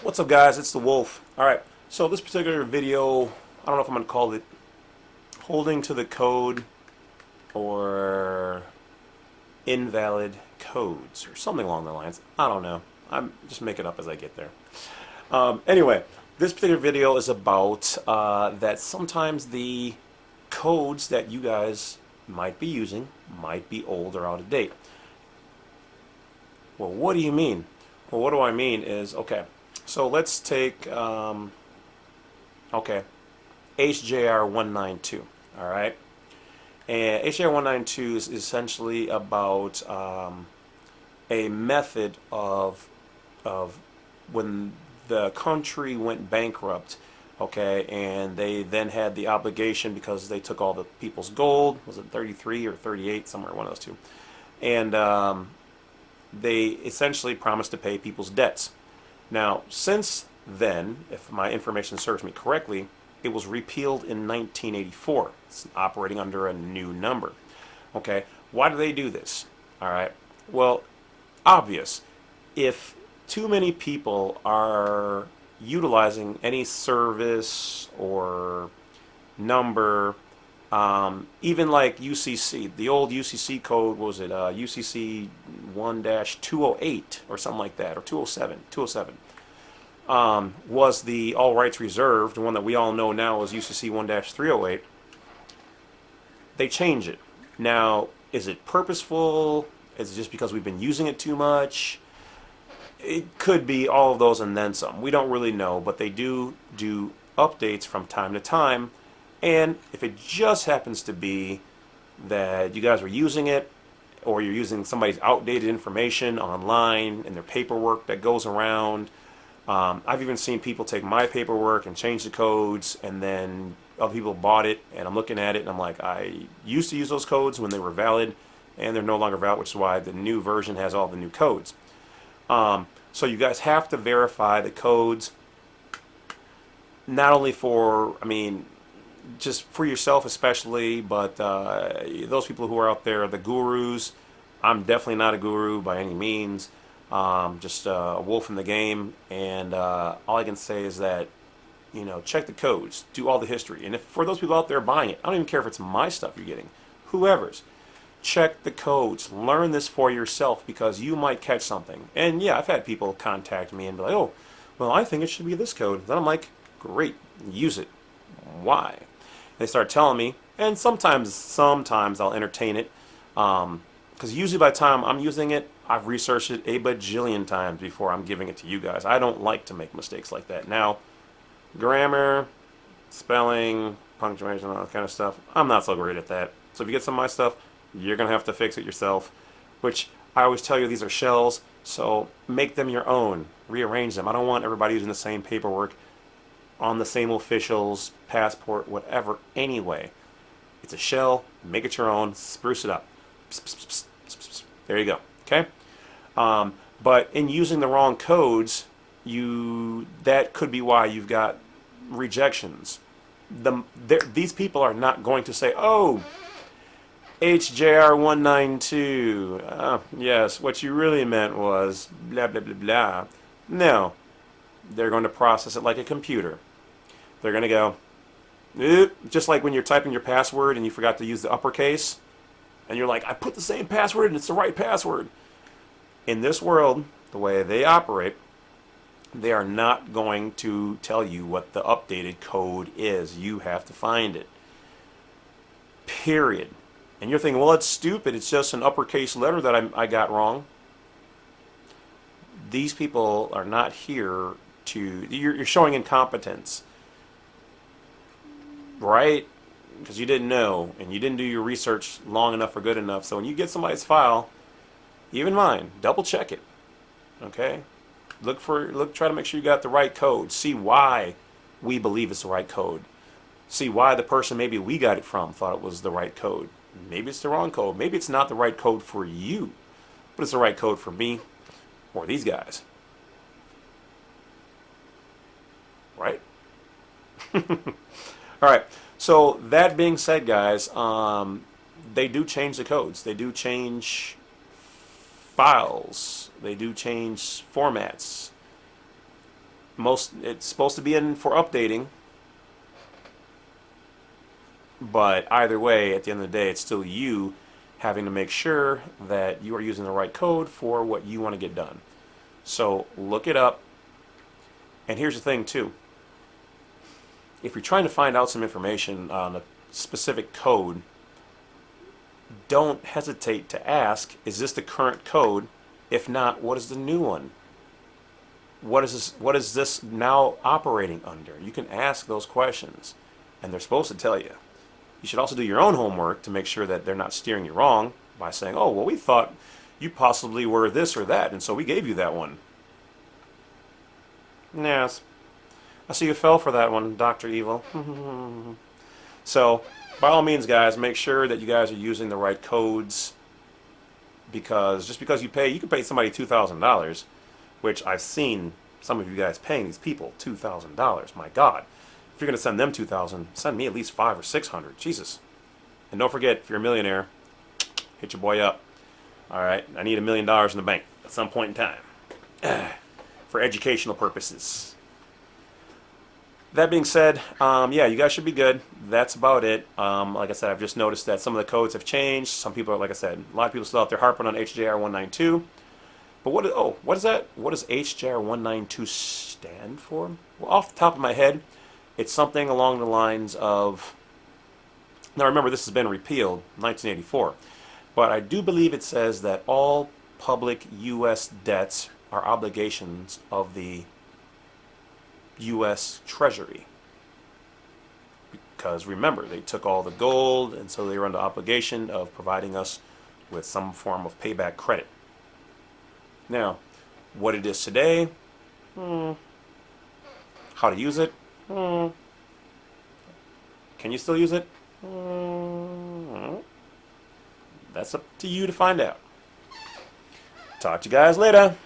What's up, guys? It's the Wolf. Alright, so this particular video, I don't know if I'm going to call it holding to the code or invalid codes or something along the lines. I don't know. I'm just making it up as I get there. Anyway, this particular video is about that sometimes the codes that you guys might be using might be old or out of date. Well, what do you mean? Well, what do I mean is, okay, so let's take, okay, HJR 192, all right? And HJR 192 is essentially about a method of when the country went bankrupt, okay, and they then had the obligation because they took all the people's gold, was it 33 or 38, somewhere one of those two, and they essentially promised to pay people's debts. Now, since then, if my information serves me correctly, it was repealed in 1984. It's operating under a new number. Okay, why do they do this? All right, well, obvious. If too many people are utilizing any service or number, even like UCC, the old UCC code, what was it, UCC 1-208 or something like that, or 207, was the all rights reserved, the one that we all know now is UCC 1-308. They change it. Now, is it purposeful? Is it just because we've been using it too much? It could be all of those and then some. We don't really know, but they do updates from time to time. And if it just happens to be that you guys are using it, or you're using somebody's outdated information online and their paperwork that goes around, I've even seen people take my paperwork and change the codes, and then other people bought it, and I'm looking at it and I'm like, I used to use those codes when they were valid, and they're no longer valid, which is why the new version has all the new codes. So you guys have to verify the codes, not only for, I mean, just for yourself especially, but those people who are out there, the gurus. I'm definitely not a guru by any means. Just a wolf in the game, and all I can say is that, you know, check the codes, do all the history, and if for those people out there buying it, I don't even care if it's my stuff you're getting, whoever's. Check the codes. Learn this for yourself because you might catch something. And yeah, I've had people contact me and be like, "Oh, well, I think it should be this code." Then I'm like, "Great, use it. Why?" They start telling me, and sometimes I'll entertain it, because usually by the time I'm using it, I've researched it a bajillion times before I'm giving it to you guys. I don't like to make mistakes like that. Now, grammar, spelling, punctuation, all that kind of stuff, I'm not so great at that. So if you get some of my stuff, you're going to have to fix it yourself, which I always tell you, these are shells, so make them your own. Rearrange them. I don't want everybody using the same paperwork on the same officials, passport, whatever. Anyway, it's a shell. Make it your own. Spruce it up. Psst, psst, psst, psst, psst. There you go. Okay. But in using the wrong codes, that could be why you've got rejections. These people are not going to say, "Oh, HJR 192. Yes, what you really meant was blah blah blah blah." No, they're going to process it like a computer. They're going to go, just like when you're typing your password and you forgot to use the uppercase, and you're like, "I put the same password and it's the right password." In this world, the way they operate, they are not going to tell you what the updated code is. You have to find it. Period. And you're thinking, well, it's stupid. It's just an uppercase letter that I got wrong. These people are not here to... You're showing incompetence, right? Because you didn't know, and you didn't do your research long enough or good enough. So when you get somebody's file, even mine, double check it. Okay? Try to make sure you got the right code. See why we believe it's the right code. See why the person maybe we got it from thought it was the right code. Maybe it's the wrong code. Maybe it's not the right code for you, but it's the right code for me or these guys. Right? All right. So that being said, guys, they do change the codes. They do change files. They do change formats. it's supposed to be in for updating, but either way, at the end of the day, it's still you having to make sure that you are using the right code for what you want to get done. So look it up. And here's the thing too. If you're trying to find out some information on a specific code, don't hesitate to ask, is this the current code? If not, what is the new one? What is this now operating under? You can ask those questions, and they're supposed to tell you. You should also do your own homework to make sure that they're not steering you wrong by saying, oh, well, we thought you possibly were this or that, and so we gave you that one. Yes. I see you fell for that one, Dr. Evil. So, by all means, guys, make sure that you guys are using the right codes, because just because you can pay somebody $2,000, which I've seen some of you guys paying these people $2,000. My God. If you're going to send them $2,000, send me at least $500 or $600. Jesus. And don't forget, if you're a millionaire, hit your boy up. All right? I need $1 million in the bank at some point in time for educational purposes. That being said, yeah, you guys should be good. That's about it. Like I said, I've just noticed that some of the codes have changed. Some people are, like I said, a lot of people still out there harping on HJR 192. But what is that? What does HJR 192 stand for? Well, off the top of my head, it's something along the lines of, now remember this has been repealed, 1984, but I do believe it says that all public U.S. debts are obligations of the U.S. Treasury. Because remember, they took all the gold, and so they were under obligation of providing us with some form of payback credit. Now, what it is today, how to use it, can you still use it? That's up to you to find out. Talk to you guys later.